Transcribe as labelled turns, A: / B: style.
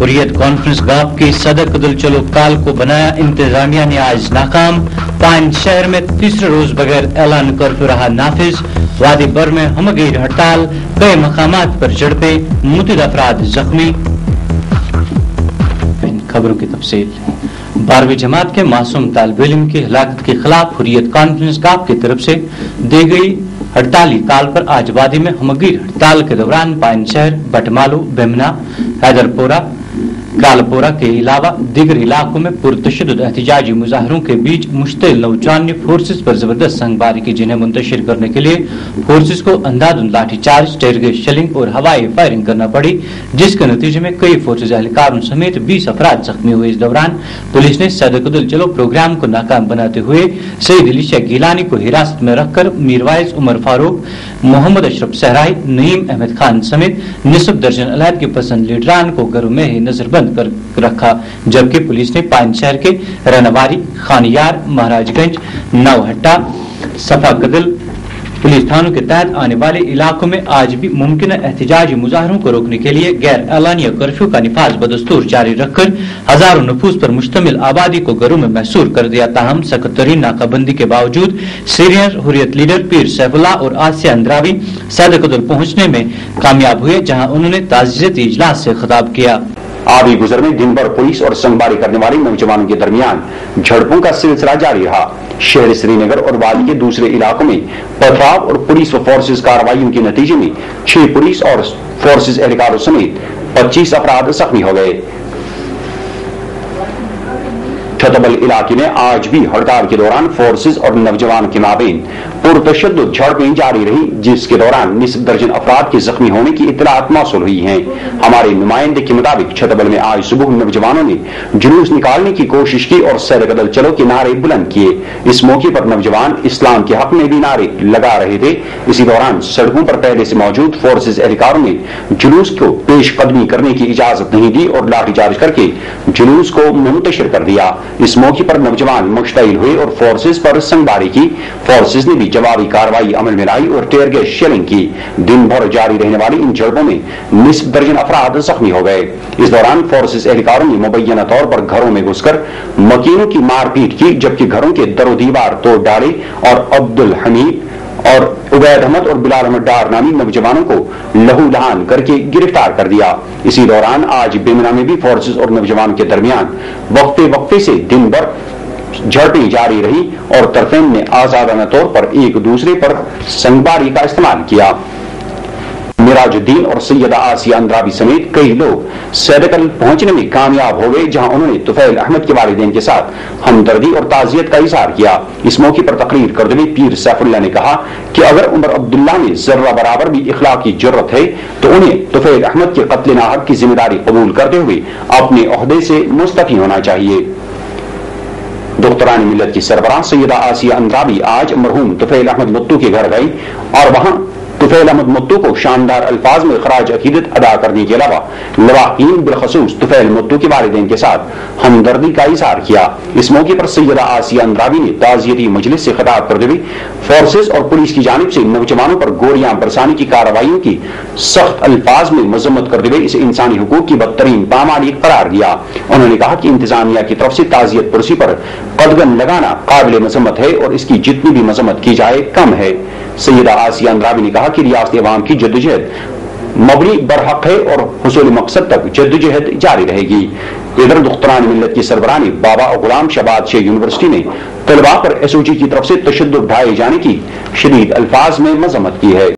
A: Hurriyat conference gap की सदर कदल चलो काल को बनाया इंतजामिया ने आज नाकाम। पांच शहर में तीसरे रोज बगैर ऐलान कर्फ्यू रहा नाफिज। वादी बर में हमगीर हड़ताल, कई मकामात पर झड़पे, मुतअद्दिद अफराद जख्मी। खबरों की तफसील। 12वीं जमात के मासूम तालिब इल्म की हलाकत के खिलाफ हुर्रियत कॉन्फ्रेंस गाप की तरफ से दी गई हड़ताली काल पर आज वादी में हमगीर हड़ताल के दौरान पांच शहर, बटमालू, बेमना, हैदरपोरा, कालपोरा के अलावा दीगर इलाकों में पुरतशद्दुद एहतजाजी मुजाहरों के बीच मुश्तिल नौजवान ने फोर्सेस पर जबरदस्त संगबारी की, जिन्हें मुंतशिर करने के लिए फोर्सेस को अंधाधुंध लाठीचार्ज, टेरगेस शेलिंग और हवाई फायरिंग करना पड़ी, जिसके नतीजे में कई फोर्सेस एहलकारों समेत 20 अफराद जख्मी हुए। इस दौरान पुलिस ने सदर कदल चलो प्रोग्राम को नाकाम बनाते हुए सईद अली शेख गिलानी को हिरासत में रखकर मीरवाइज उमर फारूक, मोहम्मद अशरफ सहराई, नईम अहमद खान समेत निसफ दर्जन अलहद के पसंद लीडरान को घरों में ही नजरबंद कर रखा, जबकि पुलिस ने पांच शहर के रनवारी, खानियार, महाराजगंज, नवहट्टा, सफा कदल पुलिस थानों के तहत आने वाले इलाकों में आज भी मुमकिन एहतजाजी मुजाहरों को रोकने के लिए गैर एलानिया कर्फ्यू का निफाज बदस्तूर जारी रखकर हजारों नफूस पर मुश्तमिल आबादी को घरों में महसूर कर दिया। ताहम सख्त तरीन नाकाबंदी के बावजूद सीनियर हुर्रियत लीडर पीर सैफुल्लाह और आसिया अंद्रावी सदर कदल पहुंचने में कामयाब हुए, जहां उन्होंने ताज़ियती इजलास से खिताब किया।
B: आबी गुजर में दिन भर पुलिस और संगबारी करने वाले नौजवानों के दरमियान झड़पों का सिलसिला जारी रहा। शहर श्रीनगर और वादी के दूसरे इलाकों में पथराव और पुलिस व फोर्सेस कार्रवाइयों के नतीजे में 6 पुलिस और फोर्सेस एहलकारों समेत 25 अफराद जख्मी हो गए। छतबल इलाके में आज भी हड़ताल के दौरान फोर्सेस और नौजवान के माबेन पुरतशद्दुद झड़पें जारी रही, जिसके दौरान निसफ दर्जन अफराद के जख्मी होने की इत्तलात मौसूल हुई हैं। हमारे नुमाइंदे के मुताबिक छतबल में आज सुबह नौजवानों ने जुलूस निकालने की कोशिश की और सैर कदल चलो के नारे बुलंद किए। इस मौके पर नौजवान इस्लाम के हक में भी नारे लगा रहे थे। इसी दौरान सड़कों पर पहले से मौजूद फोर्सेस एहलकारों ने जुलूस को पेश कदमी करने की इजाजत नहीं दी और लाठीचार्ज करके जुलूस को मुंतशिर कर दिया। इस मौके पर नौजवान मुश्तइल हुए और फोर्सेस पर संगबारी की। फोर्सेस ने भी जवाबी कार्रवाई अमल में लाई और टेयर गैस शेलिंग की। दिन भर जारी रहने वाली इन झड़पों में निसफ दर्जन अफराद जख्मी हो गए। इस दौरान फोर्सेस एहलकारों ने मुबैना तौर पर घरों में घुसकर मकीनों की मारपीट की, जबकि घरों के दरो दीवार तोड़ डाले और अब्दुल हमीद और उबैद अहमद और बिलाल अहमद डार नामी नौजवानों को लहूलहान करके गिरफ्तार कर दिया। इसी दौरान आज बेमना में भी फोर्सेस और नौजवान के दरमियान वक्फे वक्फे से दिन भर झड़पें जारी रही और तरफेन ने आजादाना तौर पर एक दूसरे पर संगबारी का इस्तेमाल किया। मिराजुद्दीन और सैयदा आसिया अंद्रावी समेत कई लोग सैदकल पहुंचने में कामयाब हो गए, जहां उन्होंने तुफैल अहमद के वालिदैन के साथ हमदर्दी और ताजियत का इजहार किया। इस मौके पर तकरीर करते हुए पीर सैफुल्लाह ने कहा कि अगर उमर अब्दुल्ला में जर्रा बराबर भी इखलाक की जरूरत है तो उन्हें तुफैल अहमद के कत्ल नाहक की जिम्मेदारी कबूल करते हुए अपने ओहदे से मुस्तफी होना चाहिए। दुख्तरान मिल्लत की सरबराह सैयदा आसिया अंद्रावी आज मरहूम तुफैल अहमद मुत्तू के घर गई और वहां तुफैल अहमद मुत्तू को शानदार अल्फाज में खराज अकीदत अदा करने के अलावा लवाकीन बिलखसूस तुफैल मुत्तू के वालिदैन के साथ हमदर्दी का इजहार किया। इस मौके पर सैयदा आसिया अंद्रावी ने ताज़ियती मजलिस से खिताब करते हुए फोर्सेस और पुलिस की जानिब से नौजवानों पर गोलियां बरसाने की कार्रवाइयों की सख्त अल्फाज में मजम्मत करते हुए इसे इंसानी हुकूक की बदतरीन पामाली करार दिया। उन्होंने कहा कि इंतजामिया की तरफ से ताज़ियत पुरसी पर कदगन लगाना काबिल मजम्मत है और इसकी जितनी भी मजम्मत की जाए कम है। सैयदा आसिया अंद्रावी ने कहा कि रियासत अवाम की जद्दोजहद मबनी बरहक है और हुसूल मकसद तक जद्दोजहद जारी रहेगी। इधर दुख्तरान मिल्लत की सरबराह ने बाबा गुलाम शबाद शेख यूनिवर्सिटी में तलबा पर एसओजी की तरफ से तशद्दुद ढाए जाने की शदीद अल्फाज में मजम्मत की है।